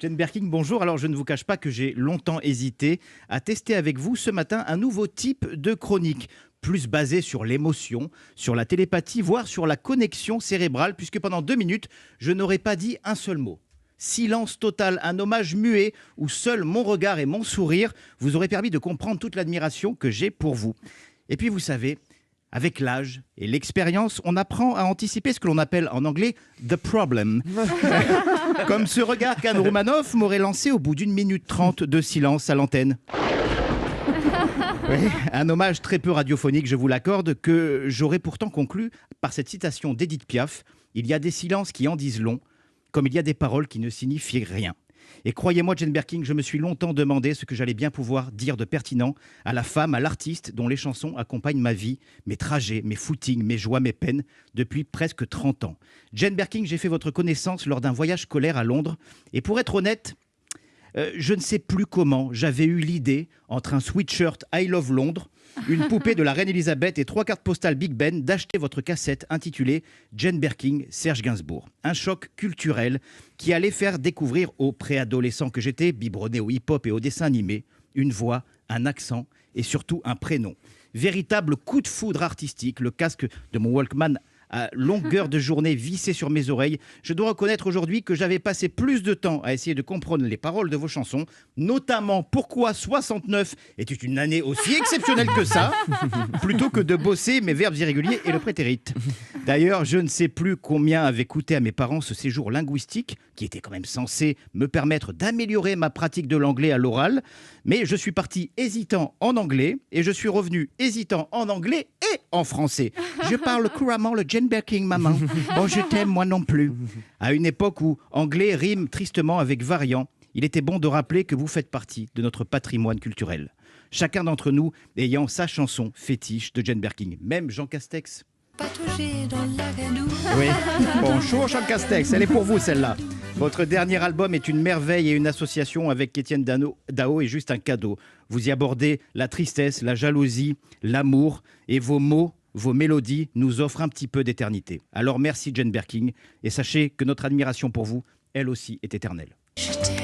Jane Birkin, bonjour. Alors, je ne vous cache pas que j'ai longtemps hésité à tester avec vous ce matin un nouveau type de chronique, plus basé sur l'émotion, sur la télépathie, voire sur la connexion cérébrale, puisque pendant 2 minutes, je n'aurais pas dit un seul mot. Silence total, un hommage muet où seul mon regard et mon sourire vous auraient permis de comprendre toute l'admiration que j'ai pour vous. Et puis, vous savez, avec l'âge et l'expérience, on apprend à anticiper ce que l'on appelle en anglais « the problem ». Comme ce regard qu'Anne Roumanoff m'aurait lancé au bout d'1 minute 30 de silence à l'antenne. Oui, un hommage très peu radiophonique, je vous l'accorde, que j'aurais pourtant conclu par cette citation d'Édith Piaf. Il y a des silences qui en disent long, comme il y a des paroles qui ne signifient rien. Et croyez-moi, Jane Birkin, je me suis longtemps demandé ce que j'allais bien pouvoir dire de pertinent à la femme, à l'artiste dont les chansons accompagnent ma vie, mes trajets, mes footings, mes joies, mes peines, depuis presque 30 ans. Jane Birkin, j'ai fait votre connaissance lors d'un voyage scolaire à Londres. Et pour être honnête, je ne sais plus comment j'avais eu l'idée, entre un sweatshirt I Love Londres, une poupée de la reine Elisabeth et 3 cartes postales Big Ben, d'acheter votre cassette intitulée Jane Birkin, Serge Gainsbourg. Un choc culturel qui allait faire découvrir aux préadolescents que j'étais, biberonné au hip-hop et au dessin animé, une voix, un accent et surtout un prénom. Véritable coup de foudre artistique, le casque de mon Walkman à longueur de journée vissé sur mes oreilles. Je dois reconnaître aujourd'hui que j'avais passé plus de temps à essayer de comprendre les paroles de vos chansons, notamment pourquoi 69 était une année aussi exceptionnelle que ça, plutôt que de bosser mes verbes irréguliers et le prétérit. D'ailleurs, je ne sais plus combien avait coûté à mes parents ce séjour linguistique, qui était quand même censé me permettre d'améliorer ma pratique de l'anglais à l'oral, mais je suis parti hésitant en anglais et je suis revenu hésitant en anglais et en français. Je parle couramment le Jane Birkin, maman. Oh, je t'aime, moi non plus. À une époque où anglais rime tristement avec variant, il était bon de rappeler que vous faites partie de notre patrimoine culturel. Chacun d'entre nous ayant sa chanson fétiche de Jane Birkin, même Jean Castex. Patauger dans la gadoue. Oui, bonjour Jean Castex, elle est pour vous celle-là. Votre dernier album est une merveille et une association avec Étienne Dao est juste un cadeau. Vous y abordez la tristesse, la jalousie, l'amour et vos mots, vos mélodies nous offrent un petit peu d'éternité. Alors merci Jane Birkin et sachez que notre admiration pour vous, elle aussi, est éternelle. Je t'aime.